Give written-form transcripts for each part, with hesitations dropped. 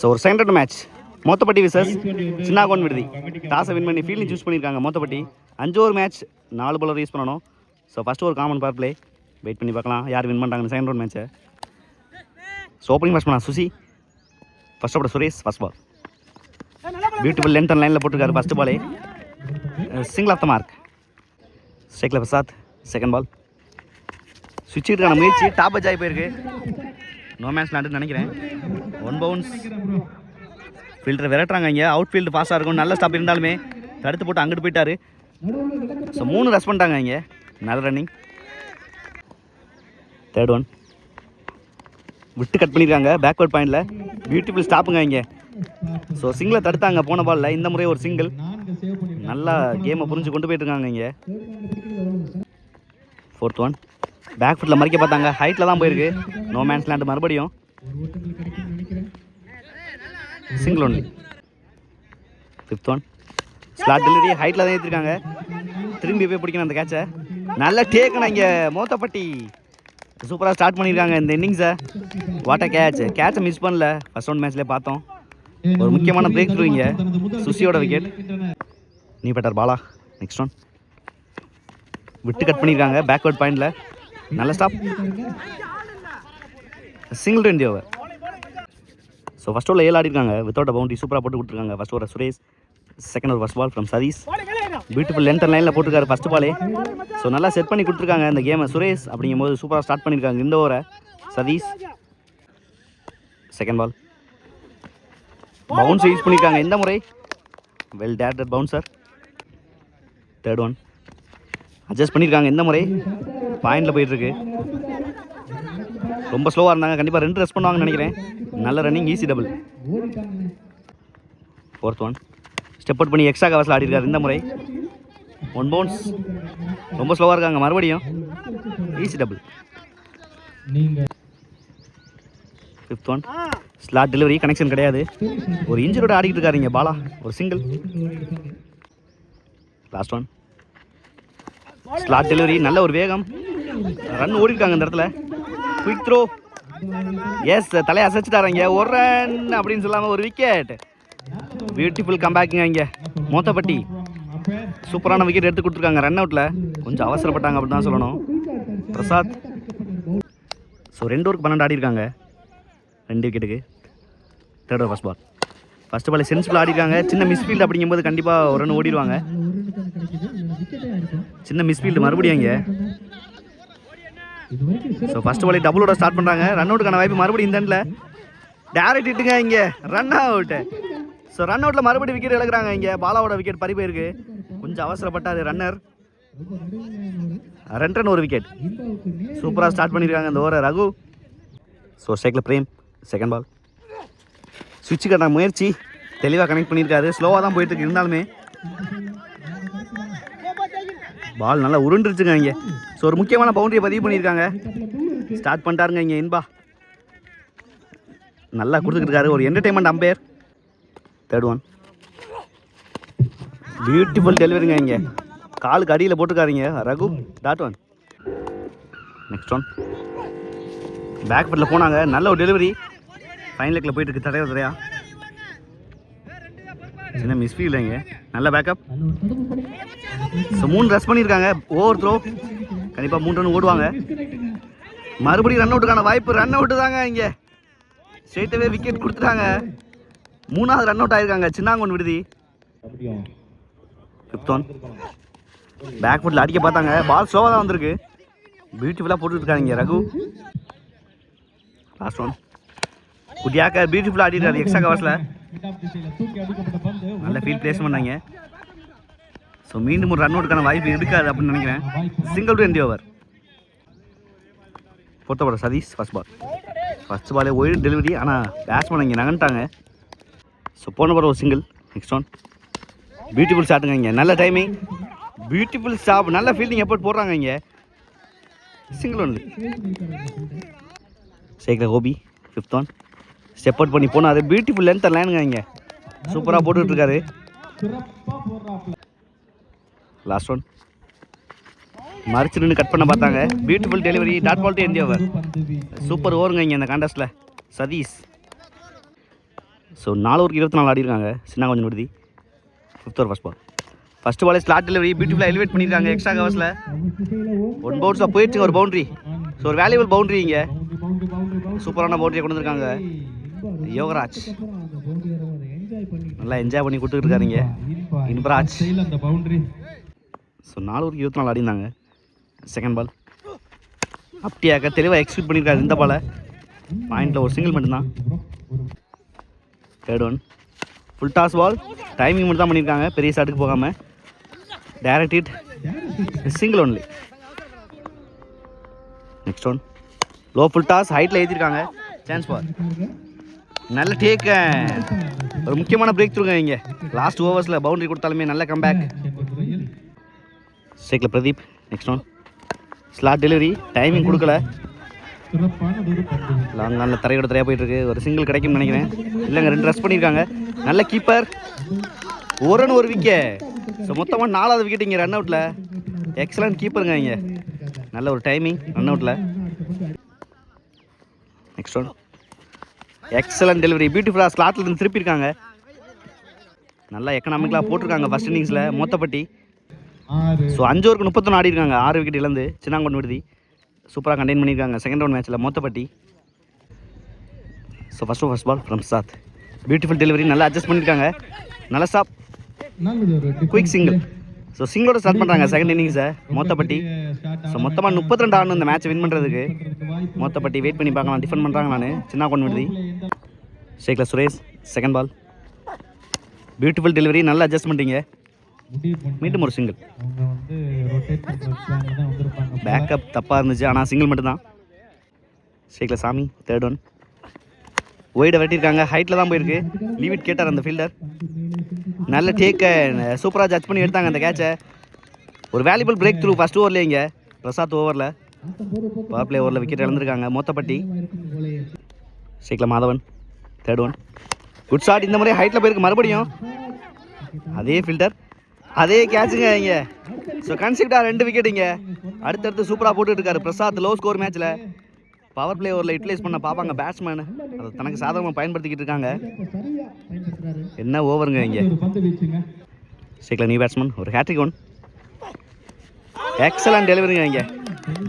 So ஒரு second match Mothappatti versus Chinnakondan Viduthi. டாஸை win பண்ணி ஃபீல்டிங் சூஸ் பண்ணியிருக்காங்க Mothappatti. 5 over match 4 bowler use பண்ணணும். ஸோ ஃபஸ்ட்டு ஒரு காமன் பவர் பிளே வெயிட் பண்ணி பார்க்கலாம் யார் வின் பண்ணுறாங்கன்னு செகண்ட் ரவுண்ட் மேட்ச்சை. ஸோ ஓப்பனிங் ஃபஸ்ட் பண்ணலாம் Suchi, first over Suresh first ball beautiful length and லைனில் போட்டிருக்காரு ஃபஸ்ட்டு பாலே. Single off the mark. ஸ்ட்ரைக்கில் பிரசாத் செகண்ட் பால். சுவிட்சுக்கான முயற்சி டாப் அஜ் ஆகி போயிருக்கு. நோ மேட்ச் நாட்டுன்னு நினைக்கிறேன். 1 பவுன்ஸ். ஃபீல்டரை விரட்டுறாங்க இங்கே. அவுட் ஃபீல்டு பாஸாக இருக்கும். நல்ல ஸ்டாப் இருந்தாலுமே தடுத்து போட்டு அங்கிட்டு போயிட்டாரு. ஸோ 3 ரஷ் பண்ணிட்டாங்க இங்கே. நல்ல ரன்னிங். தேர்ட் ஒன் விட்டு கட் பண்ணியிருக்காங்க பேக்வர்ட் பாயிண்டில். பியூட்டிஃபுல் ஸ்டாப்புங்க இங்கே. ஸோ சிங்கிளை தடுத்தாங்க போன பாலில். இந்த முறை ஒரு சிங்கிள். நல்லா கேமை புரிஞ்சு கொண்டு போயிட்டுருக்காங்க இங்கே. ஃபோர்த் ஒன் பேக் ஃபுட்டில் மறிக்க பார்த்தாங்க. ஹைட்டில் தான் போயிருக்கு. நோ மேன்ஸ் லேண்ட் மறுபடியும் single only. Fifth one slot delivery ஹைட்டில் தான் ஏற்றிருக்காங்க. திரும்பி போய் பிடிக்கணும் அந்த கேட்சை. நல்ல டேக்குண்ணா இங்கே மோத்தப்பட்டி. சூப்பராக ஸ்டார்ட் பண்ணியிருக்காங்க இந்த இன்னிங்ஸை. வாட் அ கேட்சை மிஸ் பண்ணல. ஃபர்ஸ்ட் ஒன் மேட்ச்லேயே பார்த்தோம். ஒரு முக்கியமான பிரேக் த்ரூ இங்கே. சுசியோட விக்கெட். நீ பெட்டர் பாலா. நெக்ஸ்ட் ஒன் விட்டு கட் பண்ணியிருக்காங்க பேக்வர்ட் பாயிண்டில். நல்ல stop. Single 20 over. So first ஓவரில் 7 ஆடிருக்காங்க வித்தவுட் பவுண்டரி. சூப்பராக போட்டு கொடுத்துருக்காங்க. First over Suresh, second over first ball from Sathish. Beautiful length and லைனில் போட்டிருக்காரு ஃபஸ்ட் பாலே. ஸோ நல்லா செட் பண்ணி கொடுத்துருக்காங்க இந்த கேமை. சுரேஷ் அப்படிங்கும்போது சூப்பராக ஸ்டார்ட் பண்ணியிருக்காங்க இந்த ஓவரை. Satish second ball. Bounce use பண்ணியிருக்காங்க இந்த முறை. Well directed bouncer. Third one adjust பண்ணியிருக்காங்க இந்த முறை. பாயிண்டில் போயிட்டுருக்கு. ரொம்ப ஸ்லோவாக இருந்தாங்க. கண்டிப்பாக 2 ரஷ் பண்ணுவாங்கன்னு நினைக்கிறேன். நல்ல running. Easy double. Fourth one step out பண்ணி எக்ஸ்ட்ரா கவர்ஸில் ஆடிருக்காரு இந்த முறை. 1 பவுன்ஸ். ரொம்ப ஸ்லோவாக இருக்காங்க மறுபடியும். Easy double. Fifth one slot delivery connection கிடையாது. ஒரு இன்ஜரோட ஆடிக்கிட்டு இருக்காரு இங்கே பாலா. ஒரு single. Last one slot delivery. நல்ல ஒரு வேகம். ரன் ஓடிருக்காங்க இந்த இடத்துல. Quick throw. எஸ் தலையை அசைச்சிட்டாருங்க. ஒரு ரன் அப்படின்னு சொல்லாமல் ஒரு விக்கெட். பியூட்டிஃபுல் கம்பேக்குங்க இங்கே மோத்தப்பட்டி. சூப்பரான விக்கெட் எடுத்து கொடுத்துருக்காங்க ரன் அவுட்டில். கொஞ்சம் அவசரப்பட்டாங்க அப்படின்னு தான் சொல்லணும். பிரசாத். ஸோ 2 ஓவருக்கு 12 ஆடிருக்காங்க 2 விக்கெட்டுக்கு. Third over first ball. First ball sensible ஆடிருக்காங்க. சின்ன மிஸ்ஃபீல்டு அப்படிங்கும்போது கண்டிப்பாக ஒரு ரன் ஓடிடுவாங்க. சின்ன மிஸ்ஃபீல்டு மறுபடியும் இங்கே. ஸோ ஃபஸ்ட் பாலே டபுளோட ஸ்டார்ட் பண்ணுறாங்க. ரன் அவுட்டுக்கான வாய்ப்பு மறுபடியும் இந்த எண்டில். டேரக்ட் ஹிட்டுங்க இங்கே. Run out. ஸோ ரன் அவுட்டில் மறுபடியும் விக்கெட் இழக்கிறாங்க இங்கே. பாலாவோட விக்கெட் பறி போயிருக்கு. கொஞ்சம் அவசரப்பட்டார் ரன்னர். 2 ரன் ஒரு விக்கெட். சூப்பராக ஸ்டார்ட் பண்ணியிருக்காங்க இந்த ஓவரை ரகு. ஸோ ஸ்ட்ரைக்கில் பிரேம் செகண்ட் பால். சுவிட்சுக்கான முயற்சி தெளிவாக கனெக்ட் பண்ணியிருக்காரு. ஸ்லோவாக தான் போயிட்டு இருக்கு இருந்தாலுமே பால் நல்லா உருண்டுருச்சுங்க இங்கே. ஸோ ஒரு முக்கியமான பவுண்டரியை பதிவு பண்ணியிருக்காங்க. ஸ்டார்ட் பண்ணிட்டாருங்க இங்கே இன்பா. நல்லா கொடுத்துக்கிட்டு இருக்காரு. ஒரு entertainment umpire. Third one beautiful டெலிவரிங்க இங்கே. காலுக்கு அடியில் போட்டுருக்காருங்க Raghu. Dot one. Next one back ஃபுட்டில் போனாங்க. நல்ல ஒரு டெலிவரி. ஃபைன் லெக்கில் போயிட்டு இருக்கு. தடையா சின்ன மிஸ்ஃபீல் இங்கே. நல்ல பேக்கப். ஸோ 3 ரஷ் பண்ணியிருக்காங்க. Over throw. கண்டிப்பாக 3 ரன் ஓடுவாங்க. மறுபடியும் ரன் அவுட்டுக்கான வாய்ப்பு. ரன் அவுட்டு தாங்க இங்கே. ஸ்ட்ரெயிட்டாகவே விக்கெட் கொடுத்துட்டாங்க. 3வது ரன் அவுட் ஆகிருக்காங்க சின்னாங்கோன் விடுதி. ஃபிஃப்த் ஒன் பேக் ஃபுட்டில் அடிக்க பார்த்தாங்க. பால் ஸ்லோவாக தான் வந்திருக்கு. பியூட்டிஃபுல்லாக போட்டுருக்காங்க இங்கே ரகு. லாஸ்ட் ஒன் குட்டியாக்க பியூட்டிஃபுல்லாக ஆடிட்டாரு எக்ஸ்ட்ரா கவர்ஸில். நல்ல ஃபீல்ட் பிளேஸ் பண்ணாங்க. ஸோ மீண்டும் ஒரு ரன் அவுட்டுக்கான வாய்ப்பு இருக்காது அப்படின்னு நினைக்கிறேன். Single 20 over. Fourth over Sathish first ball. First பாலே ஒயிட் டெலிவரி. ஆனால் பேட்ஸ்மேன் இங்கே நகன்ட்டாங்க. ஸோ போன பால் ஒரு சிங்கிள். நெக்ஸ்ட் ஒன் பியூட்டிஃபுல் ஷாட்டுங்க இங்கே. நல்ல டைமிங். Beautiful stop. நல்ல ஃபீல்டிங் எஃபோர்ட் போடுறாங்க இங்கே. Single only. சைக்கிள் ஹோபி. ஃபிஃப்த் ஒன் ஸ்டெப் அவுட் பண்ணி போனார். பியூட்டிஃபுல் லென்த் லைனுங்க இங்கே. சூப்பராக போட்டுட்ருக்காரு. லாஸ்ட் ஒன் மறிச்சு நின்று கட் பண்ண பார்த்தாங்க. Beautiful delivery. Dot ball to end over. Super ஓவருங்க இங்கே இந்த கான்டெஸ்ட்டில். சதீஷ் ஸோ 4 ஓவருக்கு 24 ஆடிருக்காங்க சின்னாங்கொஞ்சன் விடுதி. 5th ஓவர் ஃபஸ்ட் பாலே ஸ்லாட் டெலிவரி பியூட்டிஃபுல்லாக எலிவேட் பண்ணியிருக்காங்க எக்ஸ்ட்ரா கவர்ஸில். 1 பவுன்ஸாக போயிடுச்சுங்க ஒரு பவுண்ட்ரி. ஸோ ஒரு வேல்யூபிள் பவுண்ட்ரி இங்கே. சூப்பரான பவுண்ட்ரியை கொண்டு வந்திருக்காங்க யோகராஜ். நல்லா என்ஜாய் பண்ணி கொடுத்துட்டு இருக்காருங்க இன்பராஜ். ஸோ 4 ஓவருக்கு 24 ஆடிருந்தாங்க. செகண்ட் பால் அப்படியாக்க தெளிவாக எக்ஸிக்யூட் பண்ணியிருக்காரு இந்த பாலை. பாயிண்டில் ஒரு சிங்கிள் மட்டும்தான். Third one full toss ball. Timing மட்டும் தான் பண்ணியிருக்காங்க, பெரிய ஷாட்டுக்கு போகாமல். Direct hit, single only. Next one low full toss, ஹைட்டில் ஏற்றிருக்காங்க. சான்ஸ் பால், நல்ல டேக். ஒரு முக்கியமான பிரேக் த்ரூங்க இங்கே. லாஸ்ட் ஓவர்ஸில் பவுண்டரி கொடுத்தாலுமே நல்ல கம்பேக். ஸ்ட்ரைக்கில் Pradeep. Next one slot delivery, timing கொடுக்கல. லாங் நல்ல தரையோட தரையாக போயிட்டுருக்கு. ஒரு சிங்கிள் கிடைக்கும்னு நினைக்கிறேன். இல்லைங்க, 2 ரஷ் பண்ணியிருக்காங்க. நல்ல கீப்பர். ஒரு ரன் ஒரு விக்கெட். ஸோ மொத்தமாக 4வது விக்கெட் இங்கே ரன் அவுட்டில். எக்ஸலண்ட் கீப்பருங்க இங்கே. நல்ல ஒரு டைமிங் ரன் அவுட்டில். நெக்ஸ்ட் ஒன் எக்ஸலண்ட் டெலிவரி, பியூட்டிஃபுல்லாக ஸ்லாட்டில் இருந்து திருப்பியிருக்காங்க. நல்லா எக்கனாமிக்கலாக போட்டிருக்காங்க ஃபர்ஸ்ட் இன்னிங்ஸில் மொத்தப்பட்டி. ஸோ 5 ஓவருக்கு 31 ஆடிருக்காங்க. 6 விக்கெட் இழந்து சின்னாங்கொண்டன் விடுதி. சூப்பராக கண்டெயின் பண்ணியிருக்காங்க செகண்ட் ரவுண்ட் மேட்ச்சில் Mothappatti. So first ball from Sath, beautiful delivery, நல்லா அட்ஜஸ்ட் பண்ணியிருக்காங்க. நல்ல ஸ்டாப், குயிக் சிங்கிள். ஸோ சிங்கிளோட ஸ்டார்ட் பண்ணுறாங்க செகண்ட் இன்னிங்ஸை மொத்தப்பட்டி. ஸோ மொத்தமாக 32 ஆடணும் இந்த மேட்ச் வின் பண்ணுறதுக்கு. மொத்தப்பட்டி வெயிட் பண்ணி பார்க்கலாம், டிஃபெண்ட் பண்ணுறாங்க. நான் சின்னாங்கொண்டன் விடுதி. ஷேக்ல Suresh. Second ball beautiful delivery, நல்லா அட்ஜஸ்ட் பண்ணிட்டீங்க. மீண்டும் ஒரு சிங்கிள். பேக்கப் தப்பாக இருந்துச்சு, ஆனால் சிங்கிள் மட்டும்தான். ஷேக்ல சாமி. தேர்ட் ஒன் ஒய்டை வெட்டியிருக்காங்க, ஹைட்டில் தான் போயிருக்கு. லீவிட் கேட்டார் அந்த ஃபீல்டர். நல்ல டேக்கை சூப்பராக ஜட்ஜ் பண்ணி எடுத்தாங்க அந்த கேட்சை. ஒரு வேல்யூபிள் பிரேக் த்ரூ ஃபர்ஸ்ட் ஓவர்லேயே இங்கே பிரசாத் ஓவரில். பவர் பிளே ஓவரில் விக்கெட் இழந்திருக்காங்க மொத்தப்பட்டி. ஷேக்ல Madhavan. Third one good shot. இந்த முறை ஹைட்டில் போயிருக்கு மறுபடியும். அதே ஃபீல்டர், அதே கேட்சுங்க இங்கே. ஸோ கன்சிக்டாக 2 விக்கெட் இங்கே. அடுத்தடுத்து சூப்பராக போட்டுட்டு இருக்காரு பிரசாத். லோ ஸ்கோர் மேட்ச்சில் பவர் பிளே ஓவரில் யூட்டிலைஸ் பண்ண பார்ப்பாங்க பேட்ஸ்மேன். அதை தனக்கு சாதகமாக பயன்படுத்திக்கிட்டு இருக்காங்க. என்ன ஓவருங்க இங்கே. ஷேக்ல நியூ பேட்ஸ்மேன், ஒரு ஹேட்ரிக் ஒன். எக்ஸலண்ட் டெலிவரிங்க இங்கே.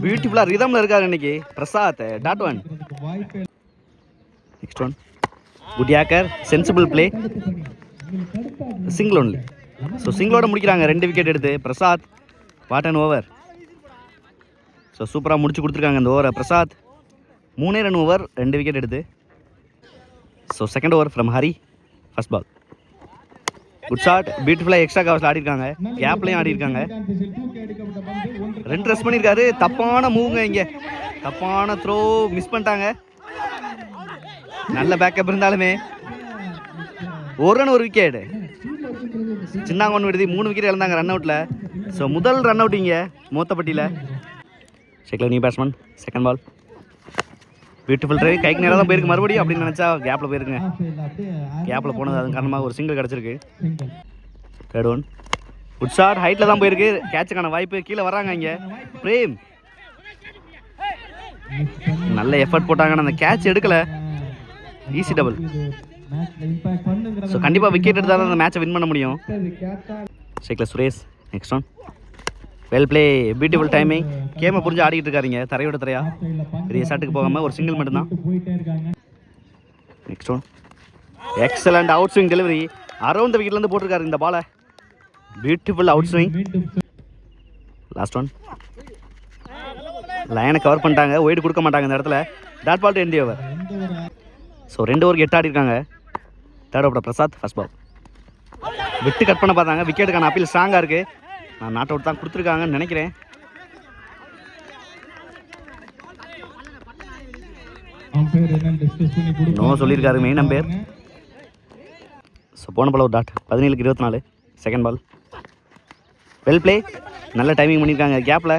பியூட்டிஃபுல்லாக ரிதமில் இருக்காரு இன்னைக்கு Prasad. Dot one. Next one good yorker, sensible play, single only. So சிங்கிளோட முடிக்கிறாங்க 2 விக்கெட் எடுத்து Prasad. What an over. So சூப்பராக முடிச்சு கொடுத்துருக்காங்க இந்த ஓவரை பிரசாத். 3 ரன் ஓவர், 2 விக்கெட் எடுத்து. So second over from Hari. First ball good shot, பியூட்டிஃபுல்லாக எக்ஸ்ட்ரா கவர்ஸில் ஆடிருக்காங்க, கேப்லையும் ஆடிருக்காங்க. 2 ரஷ் பண்ணியிருக்காரு. தப்பான மூவ்ங்க இங்கே. தப்பான த்ரோ மிஸ் பண்ணிட்டாங்க. நல்ல பேக்கப் இருந்தாலுமே 1 run 1 wicket. Chinnakondan Viduthi 3 wicket இழந்தாங்க ரன் அவுட்டில். ஸோ முதல் ரன் அவுட் இங்கே மொத்தப்பட்டியில். ஷேக்ல new batsman. Second ball beautiful try, கைக்கு நேராக தான் போயிருக்கு மறுபடியும் அப்படின்னு நினச்சா கேப்பில் போயிருக்குங்க. கேப்பில் போனது அதன் காரணமாக ஒரு சிங்கிள் கிடச்சிருக்கு. தேர்ட் ஒன் குட் ஷாட், ஹைட்டில் தான் போயிருக்கு. கேட்சுக்கான வாய்ப்பு. கீழே வராங்க இங்கே பிரேம். நல்ல எஃபர்ட் போட்டாங்க, அந்த கேட்ச் எடுக்கலை. Easy double. ஸோ கண்டிப்பாக விக்கெட் எடுத்தால் தான் அந்த மேட்சை வின் பண்ண முடியும். ஷேக்ல Suresh. Next one well play, beautiful timing. கேமை புரிஞ்சு ஆடிக்கிட்டு இருக்காருங்க தரையோட தரையா. பெரிய ஷாட்டுக்கு போகாமல் ஒரு சிங்கிள் மட்டும்தான். Next one excellent out swing delivery. Around the விக்கெட்லேருந்து போட்டிருக்காரு இந்த பாலை. Beautiful out swing. Last one லைனை கவர் பண்ணிட்டாங்க, ஒயிட் கொடுக்க மாட்டாங்க இந்த இடத்துல. Dot ball to end over. So 2 ஓவருக்கு 8 ஆடிருக்காங்க. Third over Prasad. First ball விட்டு கட் பண்ண பார்த்தாங்க. விக்கெட்டுக்கான அப்பீல் ஸ்ட்ராங்காக இருக்குது. நான் நாட் அவுட் தான் கொடுத்துருக்காங்கன்னு நினைக்கிறேன். நோ சொல்லியிருக்காரு மெயின் அம்பேர். ஸோ போன பால் ஒரு டாட். 17க்கு 24. செகண்ட் பால் வெல் பிளே, நல்ல டைமிங் பண்ணியிருக்காங்க. கேப்பில்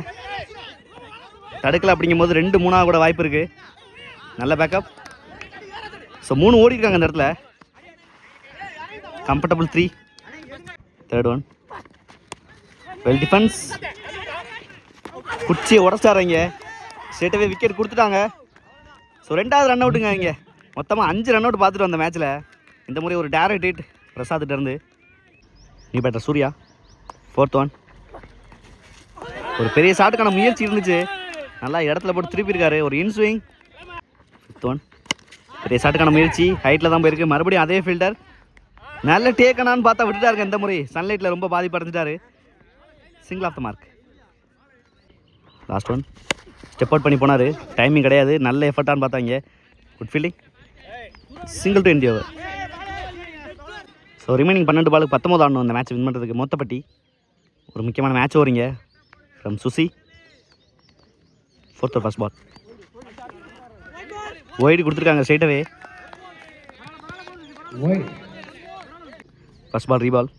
தடுக்கலை அப்படிங்கும்போது 2-3 கூட வாய்ப்பு இருக்குது. நல்ல பேக்கப். ஸோ 3 ஓடி இருக்காங்க இந்த இடத்துல. Comfortable 3. Third one well defence. குச்சியை உடச்சிட்டாங்க. ஸ்ட்ரெயிட்டாகவே விக்கெட் கொடுத்துட்டாங்க. ஸோ 2வது ரன் அவுட்டுங்க இங்கே. மொத்தமாக 5 ரன் அவுட் பார்த்துட்டு வந்த மேட்ச்சில் இந்த முறை ஒரு டேரக்ட் ஹிட் பிரசாத்திட்ட இருந்து. நீ பேட்டர் சூர்யா 4th ஒன். ஒரு பெரிய ஷாட்டுக்கான முயற்சி இருந்துச்சு, நல்லா இடத்துல போட்டு திருப்பியிருக்காரு. ஒரு இன்ஸ்விங் 5th ஒன். பெரிய ஷாட்டுக்கான முயற்சி ஹைட்டில் தான் போயிருக்கு. மறுபடியும் அதே ஃபீல்டர் நல்ல டேக்கனான்னு பார்த்தா விட்டுட்டாருங்க. இந்த முறை சன்லைட்டில் ரொம்ப பாதிப்படைஞ்சிட்டாரு. Single off the mark. Last one step out பண்ணி போனார். டைமிங் கிடையாது, நல்ல எஃபர்ட்டான்னு பார்த்தாங்க. Good fielding. Single to end over. So remaining 12 பாலுக்கு 19 ஆடணும் அந்த மேட்ச் வின் பண்ணுறதுக்கு. மொத்தப்பட்டி ஒரு முக்கியமான மேட்ச் ஓவரிங்க from Suchi. 4th first ball wide கொடுத்துருக்காங்க ஸ்ட்ரைட்டாகவே. ஃபர்ஸ்ட் பால் ரீபால்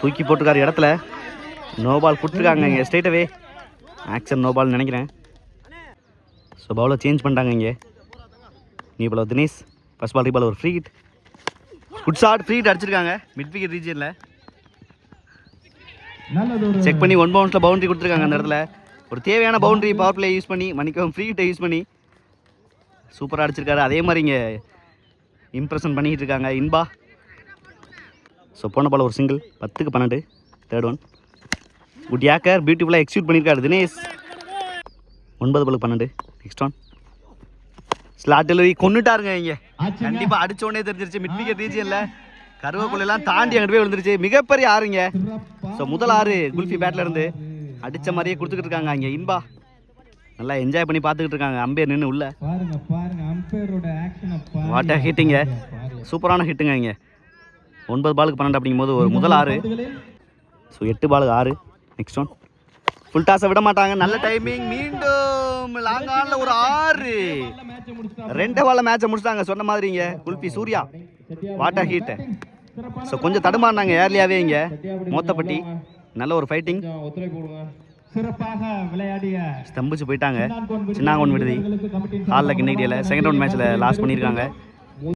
தூக்கி போட்டிருக்காரு இடத்துல. நோ பால் கொடுத்துருக்காங்க இங்கே ஸ்ட்ரைட்டாகவே. ஆக்ஷன் நோ பால்னு நினைக்கிறேன். ஸோ பவுலை சேஞ்ச் பண்ணிட்டாங்க இங்கே. நீ பால் தினேஷ். ஃபர்ஸ்ட் பால் ரீபால் ஒரு free hit. Good shot, free hit அடிச்சிருக்காங்க மிட் விக்கெட் ரீஜனில். செக் பண்ணி 1 பவுன்ஸில் பவுண்டரி கொடுத்துருக்காங்க அந்த இடத்துல. ஒரு தேவையான பவுண்டரி பவர் பிளே யூஸ் பண்ணி மணிக்கவும் ஃப்ரீ ஹிட்டை யூஸ் பண்ணி சூப்பராக அடிச்சிருக்காரு. அதே மாதிரி இங்கே இம்ப்ரெஷன் பண்ணிக்கிட்டு இருக்காங்க இன்பா. ஸோ போன பால் ஒரு சிங்கிள். 10க்கு 12 3rd ஒன். குட் யாக்கர் பியூட்டிஃபுல்லாக எக்ஸிக்யூட் பண்ணியிருக்காரு தினேஷ். 9 பாலுக்கு 12 நெக்ஸ்ட் ஒன். ஸ்லாட் டெலிவரி கொண்டுட்டாருங்க இங்கே. கண்டிப்பாக அடிச்சோடனே தெரிஞ்சிருச்சு மிட் விக்கெட் ரீஜனில் கருவேக்குள்ளெல்லாம் தாண்டி அங்கிட்டு போய் விழுந்துருச்சு. மிகப்பெரிய ஆறுங்க. ஸோ முதல் 6 குல்ஃபி பேட்டில் இருந்து அடித்த மாதிரியே கொடுத்துக்கிட்டு இருக்காங்க இங்கே இன்பா. நல்லா என்ஜாய் பண்ணி பார்த்துக்கிட்டு இருக்காங்க அம்பையர் நின்று உள்ள. வாட்டர் ஹிட்டுங்க, சூப்பரான ஹிட்டுங்க இங்கே. 9 பாலுக்கு 12 அப்படிங்கும்போது ஒரு முதல் 6. ஸோ 8 பாலுக்கு 6 நெக்ஸ்ட் ஒன். ஃபுல் டாஸை விட மாட்டாங்க. நல்ல டைமிங். மீண்டும் லாங் ஆனில் ஒரு 6. 2 பாலில் மேட்சை முடிச்சிட்டாங்க. சொன்ன மாதிரிங்க குல்பி சூர்யா வாட்டர் ஹீட். ஸோ கொஞ்சம் தடுமாறினாங்க ஏர்லியாகவே இங்கே மொத்தப்பட்டி. நல்ல ஒரு ஃபைட்டிங். ஸ்தம்பிச்சு போயிட்டாங்க சின்னாங்கோன் விடுதி. ஹாலில் கிண்ணடியில் செகண்ட் ரவுண்ட் மேட்ச்சில் லாஸ் பண்ணியிருக்காங்க.